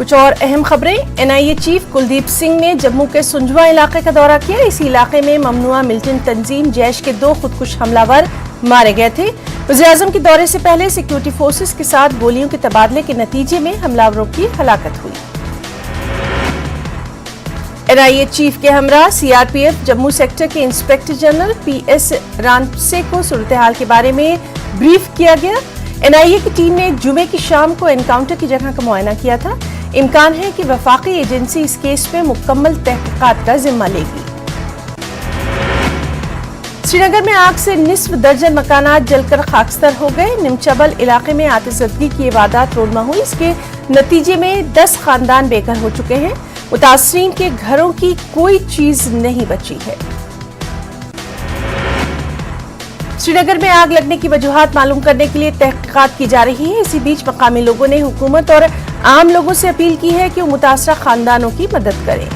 कुछ और अहम खबरें। NIA चीफ कुलदीप सिंह ने जम्मू के सुंजवा इलाके का दौरा किया। इसी इलाके में ममनुआ मिलिटेंट तंजीम जैश के 2 खुदकुश हमलावर मारे गए थे। वज़ीर-ए-आज़म के दौरे से पहले सिक्योरिटी फोर्सेस के साथ गोलियों के तबादले के नतीजे में हमलावरों की हलाकत हुई। NIA चीफ के हमरा CRPF जम्मू सेक्टर के इंस्पेक्टर जनरल PS रानसे को सूरत-ए-हाल के बारे में ब्रीफ किया गया। NIA की टीम ने जुमे की शाम को एनकाउंटर की जगह का मुआयना किया था। इम्कान है कि वफाकी एजेंसी इस केस में मुकम्मल तहकीकात का जिम्मा लेगी। श्रीनगर में आग से निस्फ दर्जन मकानात जलकर खाकस्तर हो गए। निमचबल इलाके में आतिशबाजी की इबादत रोनमा हुई। इसके नतीजे में 10 खानदान बेघर हो चुके हैं। मुतासरीन के घरों की कोई चीज नहीं बची है। श्रीनगर में आग लगने की वजूहात मालूम करने के लिए तहकीकात की जा रही है। इसी बीच मकामी लोगों ने हुकूमत और आम लोगों से अपील की है कि वो मुतासरा खानदानों की मदद करें।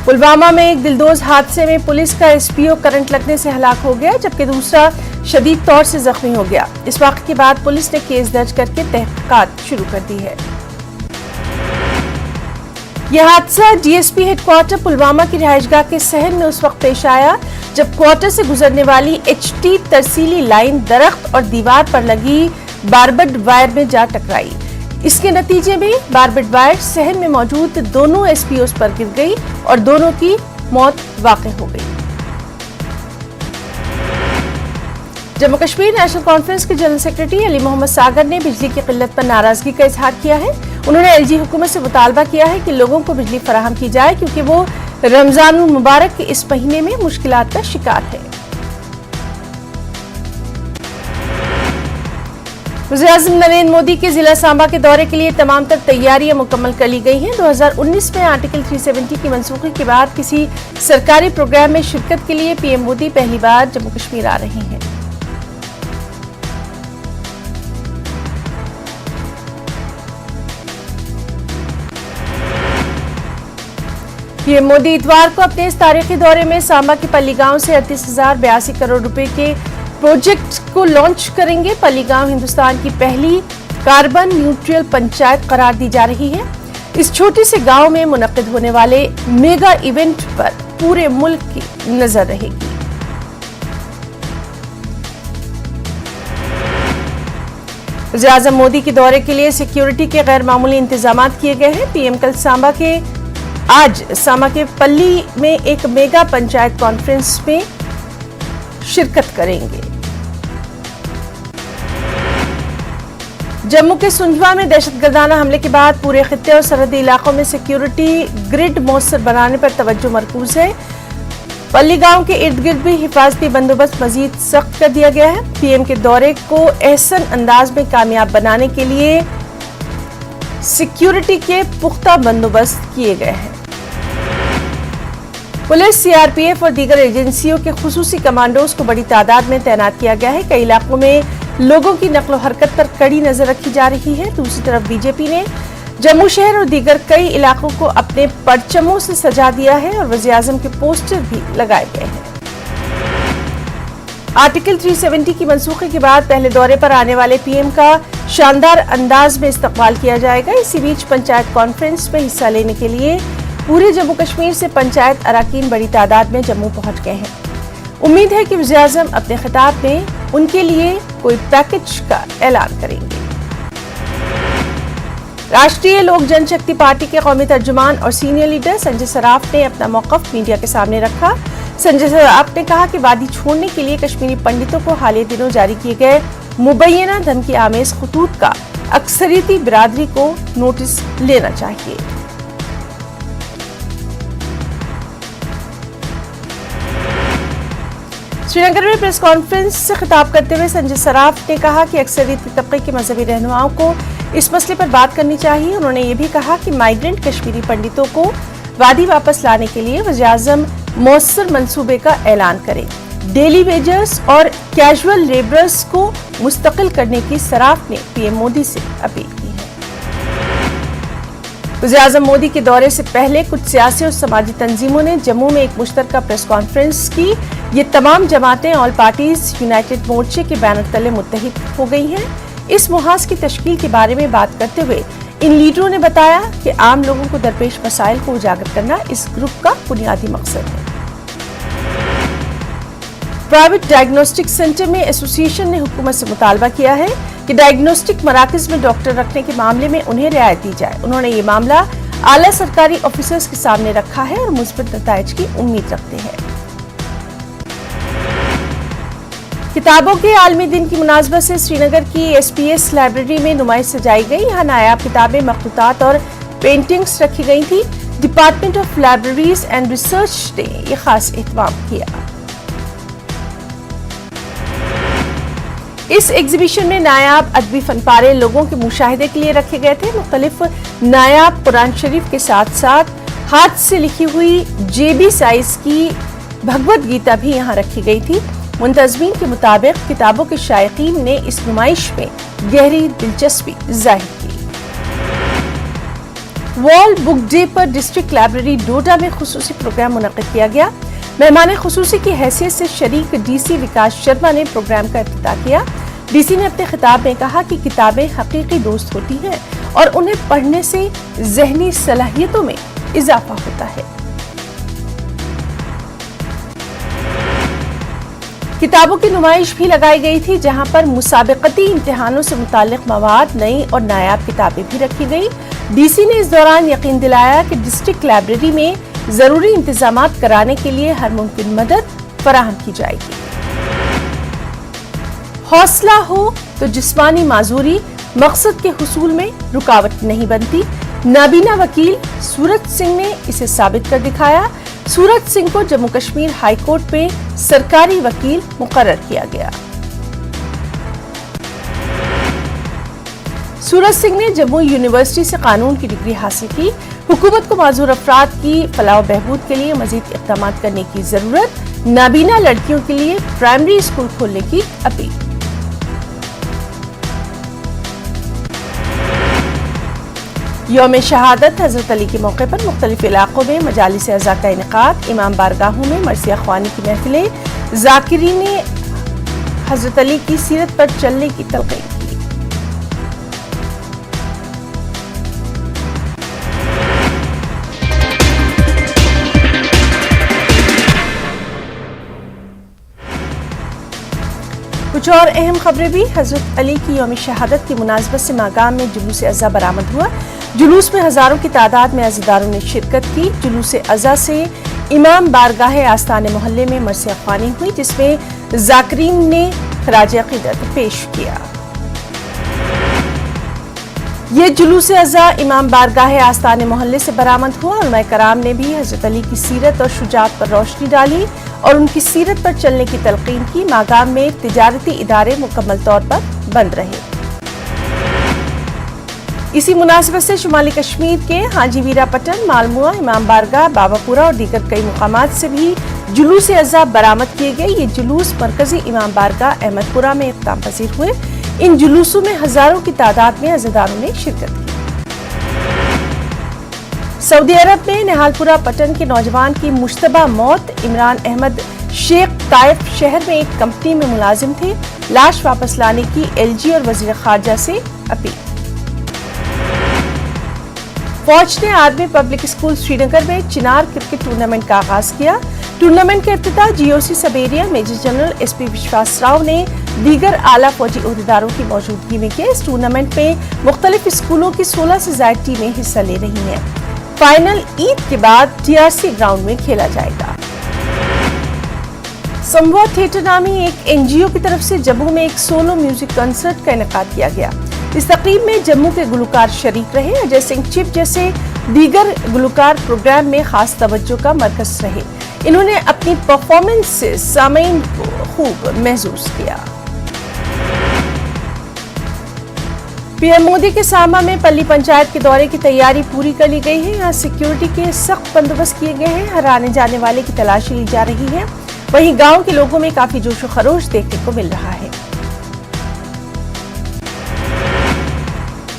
पुलवामा में एक दिलदोज हादसे में पुलिस का SPO करंट लगने से हलाक हो गया, जबकि दूसरा शदीद तौर से जख्मी हो गया। इस वाक़े के बाद पुलिस ने केस दर्ज करके तहकीकात शुरू कर दी है। यह हादसा DSP हेडक्वार्टर पुलवामा की रिहायशगाह के सहन में उस वक्त पेश आया जब क्वार्टर से गुजरने वाली HT तरसीली लाइन दरख्त और दीवार पर लगी बारबेड वायर में जा टकराई। इसके नतीजे में बारबेड वायर सहन में मौजूद दोनों SPOs पर गिर गई और दोनों की मौत वाक़ई हो गई। जम्मू कश्मीर नेशनल कॉन्फ्रेंस के जनरल सेक्रेटरी अली मोहम्मद सागर ने बिजली की किल्लत पर नाराजगी का इजहार किया है। उन्होंने LG हुकूमत से मुतालबा किया है कि लोगों को बिजली फराहम की जाए, क्योंकि वो रमजान मुबारक के इस महीने में मुश्किलात का शिकार है। वज़ीर-ए-आज़म नरेंद्र मोदी के जिला सांबा के दौरे के लिए तमाम तर तैयारियां मुकम्मल कर ली गई हैं। 2019 में आर्टिकल 370 की मनसूखी के बाद किसी सरकारी प्रोग्राम में शिरकत के लिए PM मोदी पहली बार जम्मू कश्मीर आ रहे हैं। PM मोदी इतवार को अपने इस तारीखी दौरे में सांबा के पल्ली गांव से 38,082 करोड़ रुपए के प्रोजेक्ट को लॉन्च करेंगे। पल्ली गांव हिंदुस्तान की पहली कार्बन न्यूट्रल पंचायत करार दी जा रही है। इस छोटे से गांव में मुनक्किद होने वाले मेगा इवेंट पर पूरे मुल्क की नजर रहेगी। वज़ीर-ए-आज़म मोदी के दौरे के लिए सिक्योरिटी के गैर मामूली इंतजामात किए गए हैं। PM कल आज सांबा के पल्ली में एक मेगा पंचायत कॉन्फ्रेंस में शिरकत करेंगे। जम्मू के सुंजवा में दहशतगर्दाना हमले के बाद पूरे खित्ते और सरहदी इलाकों में सिक्योरिटी ग्रिड मौसर बनाने पर तवज्जो मरकूज है। पल्ली गांव के इर्द गिर्द भी हिफाजती बंदोबस्त मजीद सख्त कर दिया गया है। PM के दौरे को एहसन अंदाज में कामयाब बनाने के लिए सिक्योरिटी के पुख्ता बंदोबस्त किए गए हैं। पुलिस, CRPF और दीगर एजेंसियों के खुसूसी कमांडोज को बड़ी तादाद में तैनात किया गया है। कई इलाकों में लोगों की नक्लो हरकत पर कड़ी नजर रखी जा रही है। दूसरी तरफ BJP ने जम्मू शहर और दीगर कई इलाकों को अपने परचमों से सजा दिया है और वज़ीर-ए-आज़म के पोस्टर भी लगाए गए हैं। आर्टिकल 370 की मनसूखी के बाद पहले दौरे पर आने वाले PM का शानदार अंदाज में इस्तकबाल किया जाएगा। इसी बीच पंचायत कॉन्फ्रेंस में हिस्सा लेने के लिए पूरे जम्मू कश्मीर से पंचायत अराकीन बड़ी तादाद में जम्मू पहुंच गए हैं। उम्मीद है कि वज़ीर-ए-आज़म अपने खिताब में उनके लिए कोई पैकेज का ऐलान करेंगे। राष्ट्रीय लोक जनशक्ति पार्टी के कौमी तर्जुमान और सीनियर लीडर संजय सराफ ने अपना मौक़िफ़ मीडिया के सामने रखा। संजय सराफ ने कहा कि वादी छोड़ने के लिए कश्मीरी पंडितों को हालिया दिनों जारी किए गए मुबैना धमकी आमेज खतूत का अक्सरियती बिरादरी को नोटिस लेना चाहिए। श्रीनगर में प्रेस कॉन्फ्रेंस से खिताब करते हुए संजय सराफ ने कहा कि अक्सरियती तबके के मजहबी रहनुमाओं को इस मसले पर बात करनी चाहिए। उन्होंने ये भी कहा कि माइग्रेंट कश्मीरी पंडितों को वादी वापस लाने के लिए वज़ीर-ए-आज़म मौसर मंसूबे का ऐलान करें। डेली वेजर्स और कैजुअल लेबरर्स को मुस्तकिल करने की सराफ ने PM मोदी से अपील की है। वज़ीर-ए-आज़म मोदी के दौरे से पहले कुछ सियासी और समाजी तंजीमों ने जम्मू में एक मुश्तरका प्रेस कॉन्फ्रेंस की। ये तमाम जमातें ऑल पार्टीज यूनाइटेड मोर्चे के बैनर तले मुत्तहिद हो गई हैं। इस मुहाज की तश्कील के बारे में बात करते हुए इन लीडरों ने बताया कि आम लोगों को दरपेश मसाइल को उजागर करना इस ग्रुप का बुनियादी मकसद है। प्राइवेट डायग्नोस्टिक सेंटर में एसोसिएशन ने हुकूमत से मुतालबा किया है कि डायग्नोस्टिक मराकज में डॉक्टर रखने के मामले में उन्हें रियायत दी जाए। उन्होंने ये मामला आला सरकारी ऑफिसर्स के सामने रखा है और मुस्बत नताइज की उम्मीद रखते हैं। किताबों के आलमी दिन की मुनासबत से श्रीनगर की एसपीएस लाइब्रेरी में नुमाइश सजाई गई। यहाँ नायाब किताबें, मखतूतात और पेंटिंग्स रखी गई थी। Department of libraries and research ने यह खास एहतमाम किया। इस एग्जीबिशन में नायाब अदबी फनपारे लोगों के मुशाहिदे के लिए रखे गए थे। मुख्तलिफ नायाब कुरान शरीफ के साथ साथ हाथ से लिखी हुई जेबी साइज की भगवत गीता भी यहाँ रखी गई थी। मुंतजमीन के मुताबिक किताबों के शायकीन ने इस नुमाइश में गहरी दिलचस्पी जाहिर की। वर्ल्ड बुक डे पर डिस्ट्रिक्ट लाइब्रेरी डोडा में खुसूसी प्रोग्राम मुनक्किद किया गया। मेहमान खुसूसी की हैसियत से शरीक डीसी विकास शर्मा ने प्रोग्राम का इफ्तिताह किया। डीसी ने अपने खिताब में कहा कि किताबें हकीकी दोस्त होती हैं और उन्हें पढ़ने से ज़हनी सलाहियतों में इजाफा होता है। किताबों की नुमाइश भी लगाई गई थी, जहां पर मुसाबिकती इम्तिहानों से मुताल्लिक मवाद, नई और नायाब किताबें भी रखी गई। डीसी ने इस दौरान यकीन दिलाया कि डिस्ट्रिक्ट लाइब्रेरी में जरूरी इंतजामात कराने के लिए हर मुमकिन मदद फराहम की जाएगी। हौसला हो तो जिस्मानी माजूरी मकसद के हुसूल में रुकावट नहीं बनती। नाबीना वकील सूरज सिंह ने इसे साबित कर दिखाया। सूरज सिंह को जम्मू कश्मीर हाई कोर्ट में सरकारी वकील मुकर्रर किया गया। सूरज सिंह ने जम्मू यूनिवर्सिटी से कानून की डिग्री हासिल की। हुकूमत को माजूर अफराद की फलाह बहबूद के लिए मजीद इक़दाम करने की जरूरत। नाबीना लड़कियों के लिए प्राइमरी स्कूल खोलने की अपील। यौम शहादत हजरत अली के मौके पर मुख्तलिफ इलाकों में मजालिस अज़ा का इनेकाद। इमाम बारगाहों में मरसिया ख्वानी की महफिलें। ज़ाकिरीन ने हजरत अली की सीरत पर चलने की तलक़ीन की। कुछ और अहम खबरें भी। हजरत अली की यौम शहादत की मुनासबत से मागाम में जुलूस अज़ा बरामद हुआ। जुलूस में हजारों की तादाद में अज़ादारों ने शिरकत की। जुलूस अज़ा से इमाम बारगाह आस्ताने मोहल्ले में मरसिया ख्वानी हुई, जिसमें ज़ाकिरीन ने खराज अक़ीदत पेश किया। ये जुलूस अज़ा इमाम बारगाह आस्ताने मोहल्ले से बरामद हुआ। उलमाए कराम ने भी हजरत अली की सीरत और शुजाअत पर रोशनी डाली और उनकी सीरत पर चलने की तलक़ीन की। मागाम में तिजारती इदारे मुकम्मल तौर पर बंद रहे। इसी मुनासिबत से शुमाली कश्मीर के हाजी वीरापटन, मालमुआ, इमाम बारगाह, बाबापुरा और दीगर कई मुकामात से भी जुलूस अज़ा बरामद किए गए। ये जुलूस मरकजी इमाम बारगाह अहमदपुरा में इक़्तिदाम पजीर हुए। इन जुलूसों में हजारों की तादाद में अज़ादारों ने शिरकत की। सऊदी अरब में निहालपुरा पटन के नौजवान की मुश्तबा मौत। इमरान अहमद शेख ताइफ शहर में एक कंपनी में मुलाजिम थे। लाश वापस लाने की एलजी और वजीर खारजा से अपील। फौज ने आर्मी पब्लिक स्कूल श्रीनगर में चिनार क्रिकेट टूर्नामेंट का आगाज किया। टूर्नामेंट के इफ्तिताह जीओसी सब एरिया मेजर जनरल एसपी विश्वास राव ने दीगर आला फौजी ओहदेदारों की मौजूदगी में किया। इस टूर्नामेंट में मुख्तलिफ स्कूलों की 16 से ज्यादा टीमें हिस्सा ले रही हैं। फाइनल ईद के बाद टीआरसी ग्राउंड में खेला जाएगा। संभवा थिएटर नामी एक एनजीओ की तरफ से जम्मू में एक सोलो म्यूजिक कंसर्ट का इनेकाद किया गया। इस तकरीब में जम्मू के गुलकार शरीक रहे। अजय सिंह चिप जैसे दीगर गुलकार प्रोग्राम में खास तवज्जो का मरकज रहे। इन्होंने अपनी परफॉर्मेंस से सामीन को खूब महसूस किया। पीएम मोदी के सामा में पल्ली पंचायत के दौरे की तैयारी पूरी कर ली गई है। यहाँ सिक्योरिटी के सख्त बंदोबस्त किए गए हैं। हर आने जाने वाले की तलाशी ली जा रही है। वहीं गांव के लोगों में काफी जोश व खरोश देखने को मिल रहा है।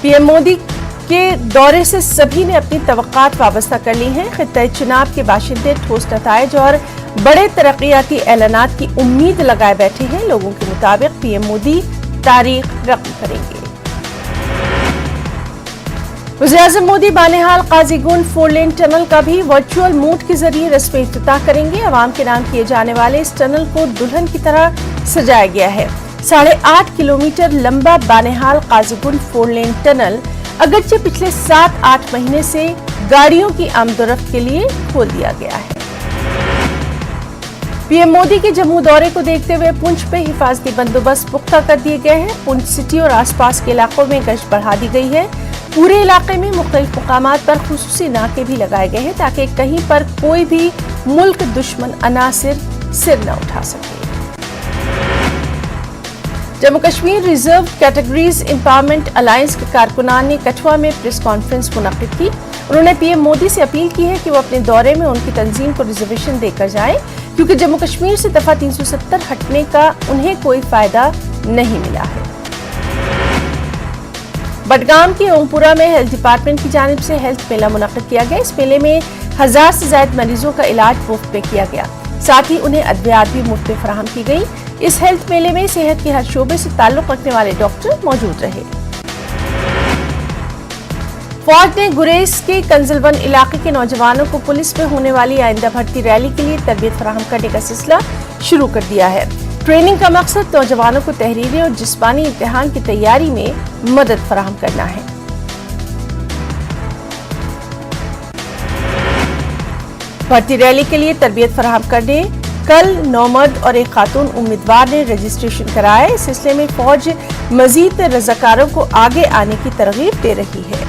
पीएम मोदी के दौरे से सभी ने अपनी तवक्कात वाबस्ता कर ली हैं। खित्ते चिनाब के बाशिंदे ठोस नताइज और बड़े तरक्याती ऐलानात की उम्मीद लगाए बैठे हैं। लोगों के मुताबिक पीएम मोदी तारीख रकम करेंगे। वज़ीर-ए-आज़म मोदी बानिहाल काजीगुंड 4 लेन टनल का भी वर्चुअल मोड के जरिए रस्मी इफ्तिताह करेंगे। आवाम के नाम किए जाने वाले इस टनल को दुल्हन की तरह सजाया गया है। 8.5 किलोमीटर लंबा बानिहाल काजीगुंड 4 लेन टनल अगरचे पिछले 7-8 महीने से गाड़ियों की आमदोरफ्त के लिए खोल दिया गया है। पीएम मोदी के जम्मू दौरे को देखते हुए पुंछ पे हिफाजती बंदोबस्त पुख्ता कर दिए गए हैं। पुंछ सिटी और आसपास के इलाकों में गश्त बढ़ा दी गई है। पूरे इलाके में मुख्तलिफ मुकामात पर खुसूसी नाके भी लगाए गए हैं ताकि कहीं पर कोई भी मुल्क दुश्मन अनासिर सिर न उठा सके। Jammu Kashmir reserve categories empowerment alliance के कारकुनान ने कठुआ में प्रेस कॉन्फ्रेंस मुनक्किद की। उन्होंने पीएम मोदी से अपील की है कि वो अपने दौरे में उनकी तंजीम को रिजर्वेशन देकर जाएं, क्योंकि जम्मू कश्मीर से दफा 370 हटने का उन्हें कोई फायदा नहीं मिला है। बडगाम के ओमपुरा में हेल्थ डिपार्टमेंट की जानिब से हेल्थ मेला मुनक्किद किया गया। इस मेले में 1000 से ज्यादा मरीजों का इलाज मुफ्त में किया गया, साथ ही उन्हें अद्वियात भी मुफ्त में फराहम की गई। इस हेल्थ मेले में सेहत के हर शोबे से ताल्लुक रखने वाले डॉक्टर मौजूद रहे। फौज ने गुरेज के कंजलवन इलाके के नौजवानों को पुलिस में होने वाली आइंदा भर्ती रैली के लिए तरबियत फराहम करने का सिलसिला शुरू कर दिया है। ट्रेनिंग का मकसद नौजवानों को तहरीरी और जिस्मानी इम्तिहान की तैयारी में मदद फराहम करना है। भर्ती रैली के लिए तरबियत फराहम करने कल 9 मर्द और एक खातून उम्मीदवार ने रजिस्ट्रेशन कराया। इस सिलसिले में फौज मजीद रजाकारों को आगे आने की तरगीब दे रही है।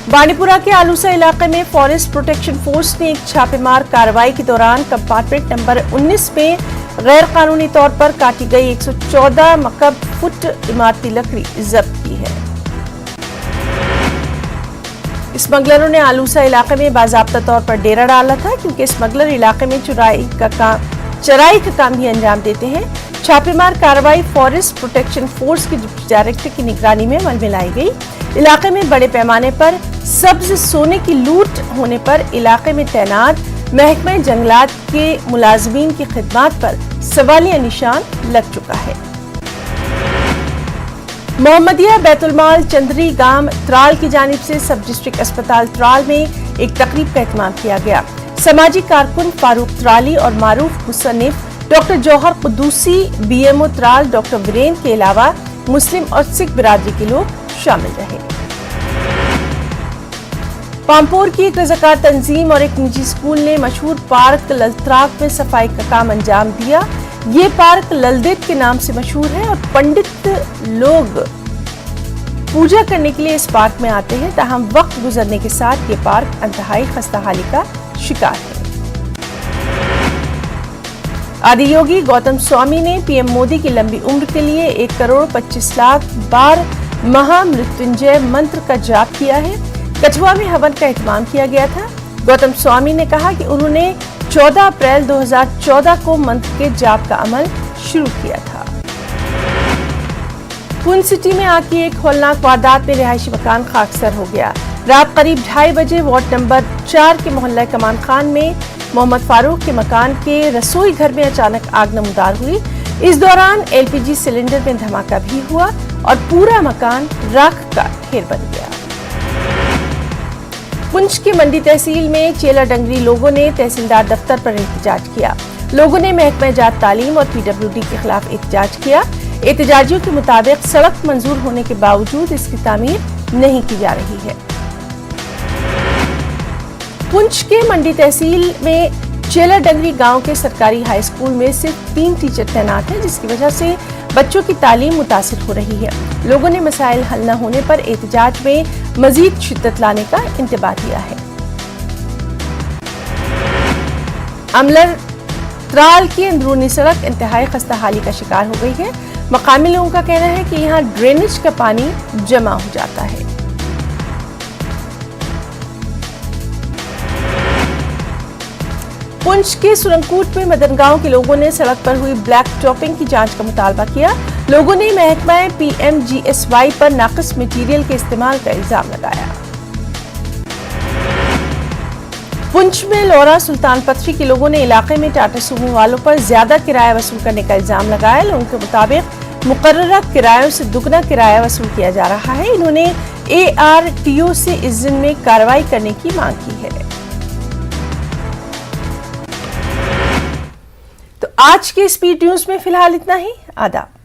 बानीपुरा के आलूसा इलाके में फॉरेस्ट प्रोटेक्शन फोर्स ने एक छापेमार कार्रवाई के दौरान कंपार्टमेंट नंबर 19 में गैर कानूनी तौर पर काटी गई 114 मकब फुट इमारती लकड़ी जब्त की है। स्मगलरों ने आलूसा इलाके में बाज़ाब्ता तौर पर डेरा डाला था, क्योंकि स्मगलर इलाके में चराई का काम भी अंजाम देते हैं। छापेमार कार्रवाई फॉरेस्ट प्रोटेक्शन फोर्स के डिप्टी डायरेक्टर की निगरानी में अमल में लाई गई। इलाके में बड़े पैमाने पर सब्ज सोने की लूट होने पर इलाके में तैनात महकमा जंगलात के मुलाजमीन की खिदमत पर सवालिया निशान लग चुका है। मोहम्मदिया बैतुलमाल चंदरी गांव त्राल की जानिब से सब डिस्ट्रिक्ट अस्पताल त्राल में एक तकरीब का एहतमाम किया गया। समाजी कारकुन फारूक त्राली और मारूफ मुसन्निफ डॉक्टर जौहर कुद्दूसी, बीएमओ त्राल डॉक्टर वीरेंद्र के अलावा मुस्लिम और सिख बिरादरी के लोग शामिल रहे। पामपोर की एक रज़ाकार तंजीम और एक निजी स्कूल ने मशहूर पार्क ललत्राक में सफाई का काम अंजाम दिया। ये पार्क ललदेव के नाम से मशहूर है और पंडित लोग पूजा करने के लिए इस पार्क में आते हैं। ताहम वक्त गुजरने के साथ ये पार्क इंतहाई खस्ताहाली का शिकार है। आदि योगी गौतम स्वामी ने पीएम मोदी की लंबी उम्र के लिए 1 करोड़ 25 लाख बार महामृत्युंजय मंत्र का जाप किया है। कठुआ में हवन का एहतमाम किया गया था। गौतम स्वामी ने कहा कि उन्होंने 14 अप्रैल 2014 को मंत्र के जाप का अमल शुरू किया था। पुंछ सिटी में आग की एक हौलनाक वारदात में रिहायशी मकान खाकसर हो गया। रात करीब 2:30 बजे वार्ड नंबर 4 के मोहल्ला कमान खान में मोहम्मद फारूक के मकान के रसोई घर में अचानक आग नमूदार हुई। इस दौरान एलपीजी सिलेंडर में धमाका भी हुआ और पूरा मकान राख का ढेर बन गया। पुंछ की मंडी तहसील में चेला डंगरी लोगों ने तहसीलदार दफ्तर पर एहतजाज किया। लोगों ने महकमा जात तालीम और पीडब्ल्यूडी के खिलाफ एहतजाज किया। एहतजाजियों के मुताबिक सड़क मंजूर होने के बावजूद इसकी तामीर नहीं की जा रही है। पुंछ के मंडी तहसील में चेला डंगरी गांव के सरकारी हाई स्कूल में सिर्फ 3 टीचर तैनात हैं, जिसकी वजह से बच्चों की तालीम मुतासिर हो रही है। लोगों ने मसाइल हल न होने पर एहतजाज में मजीद शिद्दत लाने का इंतबाह किया है। अमलर त्राल की अंदरूनी सड़क इंतहाई खस्ताहाली का शिकार हो गई है। मकामी लोगों का कहना है कि यहाँ ड्रेनेज का पानी जमा हो जाता है। पुंछ के सुरंगकूट में मदनगांव के लोगों ने सड़क पर हुई ब्लैक टॉपिंग की जांच का मुतालबा किया। लोगों ने महकमा पीएमजीएसवाई पर नाकिस मटीरियल के इस्तेमाल का इल्जाम लगाया। पुंछ में लौरा सुल्तान पथरी के लोगों ने इलाके में टाटा सुमो वालों पर ज्यादा किराया वसूल करने का इल्जाम लगाया। लोगों के मुताबिक मुकर्ररा किरायों से दुगना किराया वसूल किया जा रहा है। इन्होंने ARTO से इस दिन में कार्रवाई करने की मांग की है। तो आज के स्पीड न्यूज में फिलहाल इतना ही। आदाब।